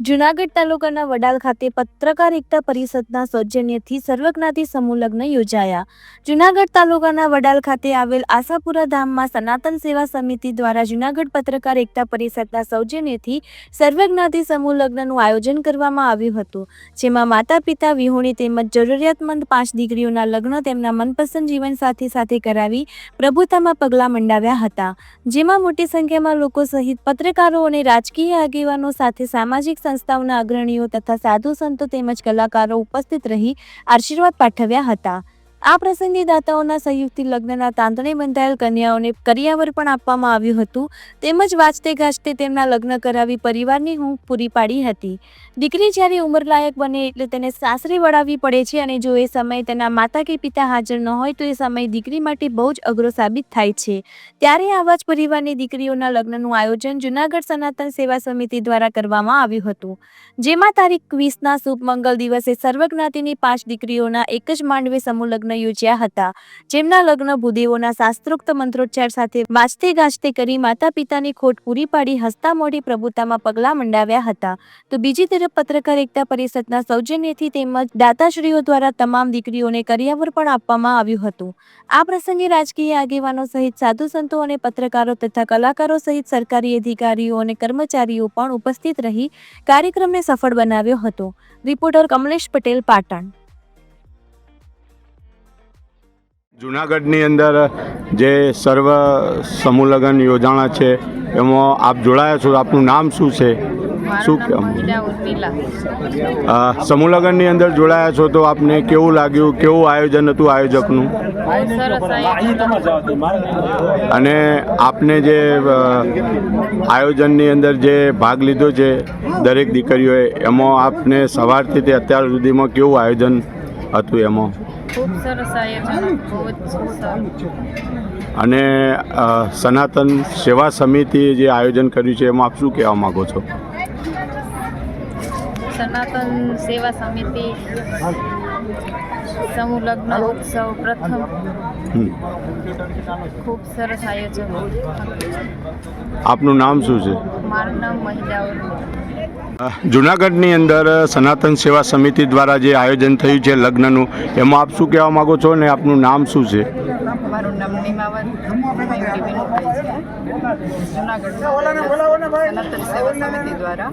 જૂનાગઢ તાલુકાના વડાલ ખાતે પત્રકાર એકતા પરિષદના સૌજન્યથી સર્વજ્ઞાતિ સમૂહ લગ્ન યોજાયા. જૂનાગઢ તાલુકાના વડાલ ખાતે આવેલ આશાપુરા ધામમાં સનાતન સેવા સમિતિ દ્વારા જૂનાગઢ પત્રકાર એકતા પરિષદના સૌજન્યથી સર્વજ્ઞાતિ સમૂહ લગ્નનું આયોજન કરવામાં આવ્યું હતું, જેમાં માતા પિતા વિહોણી તેમજ જરૂરિયાતમંદ 5 દીકરીઓના લગ્ન તેમના મનપસંદ જીવનસાથી સાથે કરાવી પ્રભુતામાં પગલાં મંડાવ્યા હતા, જેમાં મોટી સંખ્યામાં લોકો સહિત પત્રકારો અને રાજકીય આગેવાનો સાથે સામાજિક સંસ્થાઓના અગ્રણીઓ તથા સાધુ સંતો તેમજ કલાકારો ઉપસ્થિત રહી આશીર્વાદ પાઠવ્યા હતા. આ પ્રસંગે દાતાઓના સહયોગથી લગ્નના તાંતણે બંધાયેલ કન્યાઓને કરિયાવર પણ આપવામાં આવ્યું હતું, તેમજ વાજતે ગાજતે તેમના લગ્ન કરાવી પરિવારની ઊંઘ પૂરી પાડી હતી. દીકરી જ્યારે ઉંમરલાયક બને એટલે તેને સાસરે વળાવવી પડે છે અને જો એ સમયે તેના માતા કે પિતા હાજર ન હોય તો એ સમય દીકરી માટે બહુ જ અઘરો સાબિત થાય છે. ત્યારે આવા જ પરિવારની દીકરીઓના લગ્નનું આયોજન જૂનાગઢ સનાતન સેવા સમિતિ દ્વારા કરવામાં આવ્યું હતું, જેમાં તારીખ 20ના શુભ મંગલ દિવસે સર્વજ્ઞાતિની 5 દીકરીઓના એક જ માંડવે સમૂહ લગ્ન યોજ્યા હતા, જેમના લગ્ન ભૂદેવોના શાસ્ત્રોક્ત મંત્રોચ્ચાર સાથે વાજતે ગાજતે કરી માતા પિતાની ખોટ પૂરી પાડી હસતા મોઢે પ્રભુતામાં પગલાં મંડાવ્યા હતા. તો બીજી તરફ પત્રકાર એકતા પરિષદના સૌજન્યથી તેમજ દાતાશ્રીઓ દ્વારા તમામ દીકરીઓને કરિયાવર પણ આપવામાં આવ્યું હતું. આ પ્રસંગે રાજકીય આગેવાનો સહિત સાધુ સંતો અને પત્રકારો તથા કલાકારો સહિત સરકારી અધિકારીઓ અને કર્મચારીઓ પણ ઉપસ્થિત રહી કાર્યક્રમને સફળ બનાવ્યો હતો. રિપોર્ટર કમલેશ પટેલ, પાટણ. જૂનાગઢની અંદર જે સર્વ સમૂહ લગ્ન યોજાણા છે એમાં આપ જોડાયા છો, આપનું નામ શું છે? શું સમૂહ લગ્નની અંદર જોડાયા છો તો આપને કેવું લાગ્યું? કેવું આયોજન હતું આયોજકનું? અને આપને જે આયોજનની અંદર જે ભાગ લીધો છે દરેક દીકરીઓએ, એમાં આપને સવારથી તે અત્યાર સુધીમાં કેવું આયોજન હતું? એમાં ખૂબ સરસ આયોજન, બહુ જ સારું. અને સનાતન સેવા સમિતિએ જે આયોજન કર્યું છે એમાં આપ શું કહેવા માગો છો? સનાતન સેવા સમિતિ સમૂહ લગ્ન ઉત્સવ પ્રથમ ખૂબ સરસ આયોજન. આપનું નામ શું છે? મારું નામ મહિલા ઉર્મિલા. જૂનાગઢની અંદર સનાતન સેવા સમિતિ દ્વારા જે આયોજન થયું છે લગ્નનું, એમાં આપ શું કહેવા માગો છો ને આપનું નામ શું છે? મારું નામ નિમાવત મયુરી વિનુભાઈ છે. જૂનાગઢ સનાતન સેવા સમિતિ દ્વારા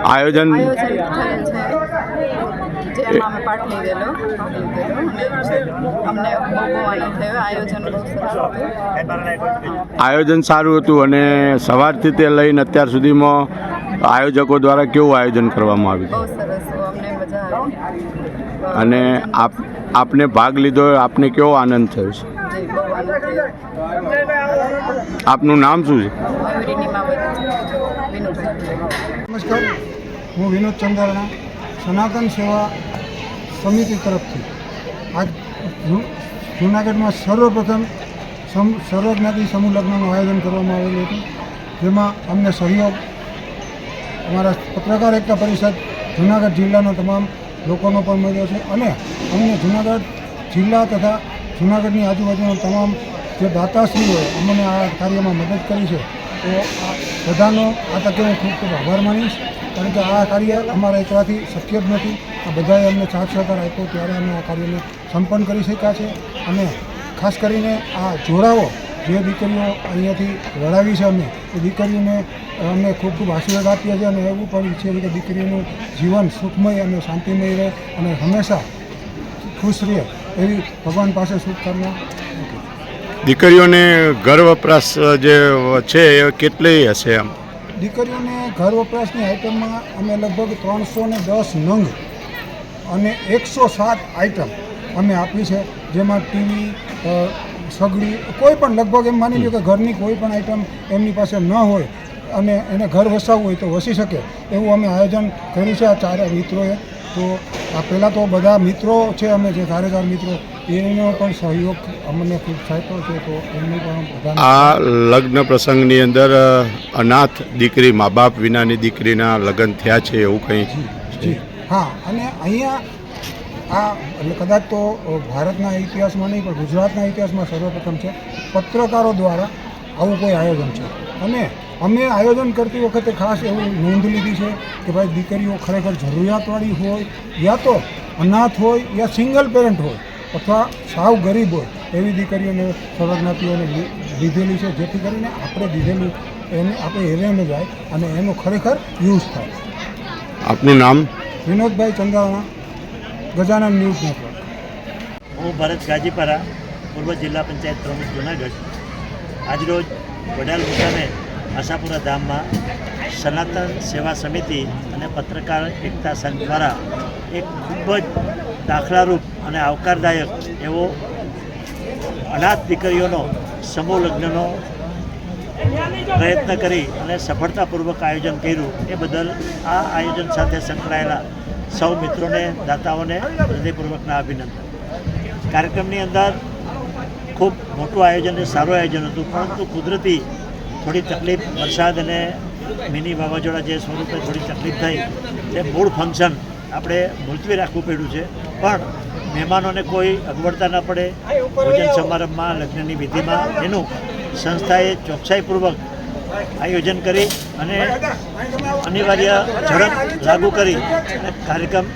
આયોજન થયેલ છે, જેમાં અમે પાઠ લીધેલો. અમને બહુ આનંદ થયો. આયોજન બહુ સરસ હતું. આયોજન સારું હતું. અને સવારથી તે લઈને અત્યાર સુધીમાં આયોજકો દ્વારા કેવું આયોજન કરવામાં આવ્યું? બહુ સરસ, અમને મજા આવી. અને આપને ભાગ લીધો, આપને કેવો આનંદ થયો છે? જી, બહુ આનંદ થયો. આપનું નામ શું છે? મયુરી નિમાવત વિનુભાઈ. નમસ્કાર, હું વિનોદ ચંદ્રાણા, સનાતન સેવા સમિતિ તરફથી આજ જૂનાગઢમાં સર્વપ્રથમ સર્વજ્ઞાતિ સમૂહ લગ્નનું આયોજન કરવામાં આવેલું હતું, જેમાં અમને સહયોગ અમારા પત્રકાર એકતા પરિષદ જૂનાગઢ જિલ્લાના તમામ લોકોનો પણ મળ્યો છે. અને અમને જૂનાગઢ જિલ્લા તથા જૂનાગઢની આજુબાજુના તમામ જે દાતાશ્રીઓએ અમને આ કાર્યમાં મદદ કરી છે, તો આ બધાનો આ તકે હું ખૂબ ખૂબ આભાર માનીશ, કારણ કે આ કાર્ય અમારા એકલાથી શક્ય જ નથી. આ બધાએ અમને સાથ સહકાર આપ્યો ત્યારે અમે આ કાર્યને સંપન્ન કરી શક્યા છે. અને ખાસ કરીને આ જોડાઓ જે દીકરીઓ અહીંયાથી લડાવી છે, અમે એ દીકરીઓને અમે ખૂબ ખૂબ આશીર્વાદ આપીએ છીએ. અને એવું પણ ઈચ્છીએ છીએ કે દીકરીઓનું જીવન સુખમય અને શાંતિમય રહે અને હંમેશા ખુશ રહે, એવી ભગવાન પાસે શુભકામના. દીકરીઓને ઘર વપરાશ જે છે એ કેટલી હશે? એમ દીકરીઓને ઘર વપરાશની આઇટમમાં અમે લગભગ 310 નંગ અને 107 આઇટમ અમે આપી છે, જેમાં ટીવી, સગડી, કોઈ પણ લગભગ એમ માની લો કે ઘરની કોઈ પણ આઇટમ એમની પાસે ન હોય અને એને ઘર વસાવવું હોય તો વસી શકે એવું અમે આયોજન કર્યું છે આ 4 મિત્રોએ. તો આ પહેલાં તો બધા મિત્રો છે, અમે જે કાર્યકર મિત્રો, એનો પણ સહયોગ અમને ખૂબ સાંપ્યો છે. તો એમની પણ આ લગ્ન પ્રસંગની અંદર અનાથ દીકરી, મા બાપ વિનાની દીકરીના લગ્ન થયા છે એવું કંઈ? જી, હા. અને અહીંયા આ એટલે કદાચ તો ભારતના ઇતિહાસમાં નહીં પણ ગુજરાતના ઇતિહાસમાં સર્વપ્રથમ છે. પત્રકારો દ્વારા આવું કોઈ આયોજન છે અને અમે આયોજન કરતી વખતે ખાસ એવું નોંધ લીધી છે કે ભાઈ દીકરીઓ ખરેખર જરૂરિયાતવાળી હોય, યા તો અનાથ હોય, યા સિંગલ પેરેન્ટ હોય, અથવા સાવ ગરીબ હોય એવી દીકરીઓને સર્વજ્ઞાતિઓને લીધેલી છે, જેથી કરીને આપણે દીધેલું એને આપણે હેરે ન જાય અને એનો ખરેખર યુઝ થાય. આપનું નામ? Vinodbhai Chandrana, Gajanan news network. હું ભરત ગાજીપરા, પૂર્વ જિલ્લા પંચાયત પ્રમુખ જુનાગઢ. આજરોજ વડાલ મુકામે આશાપુરા ધામમાં સનાતન સેવા સમિતિ અને પત્રકાર એકતા સંઘ દ્વારા એક ખૂબ જ દાખલારૂપ અને આવકારદાયક એવો અનાથ દીકરીઓનો સમૂહ લગ્નનો પ્રયત્ન કરી અને સફળતાપૂર્વક આયોજન કર્યું. એ બદલ આ આયોજન સાથે સંકળાયેલા સૌ મિત્રોને, દાતાઓને હૃદયપૂર્વકના અભિનંદન. કાર્યક્રમની અંદર ખૂબ મોટું આયોજન અને સારું આયોજન હતું, પરંતુ કુદરતી થોડી તકલીફ, વરસાદ અને મિની વાવાઝોડા જે સ્વરૂપે થોડી તકલીફ થઈ, તે મૂળ ફંક્શન આપણે મુલતવી રાખવું પડ્યું છે. પણ મહેમાનોને કોઈ અગવડતા ન પડે ભોજન સમારંભમાં, લગ્નની વિધિમાં, એનું સંસ્થાએ ચોકસાઈપૂર્વક આયોજન કરી અને અનિવાર્ય ઝડપ લાગુ કરી અને કાર્યક્રમ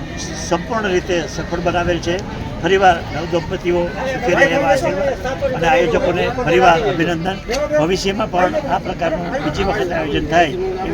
સંપૂર્ણ રીતે સફળ બનાવેલ છે. ફરીવાર નવદંપતીઓ સુખી રહે એવા આશીર્વાદ અને આયોજકોને ફરીવાર અભિનંદન. ભવિષ્યમાં પણ આ પ્રકારનું બીજી વખત આયોજન થાય એવી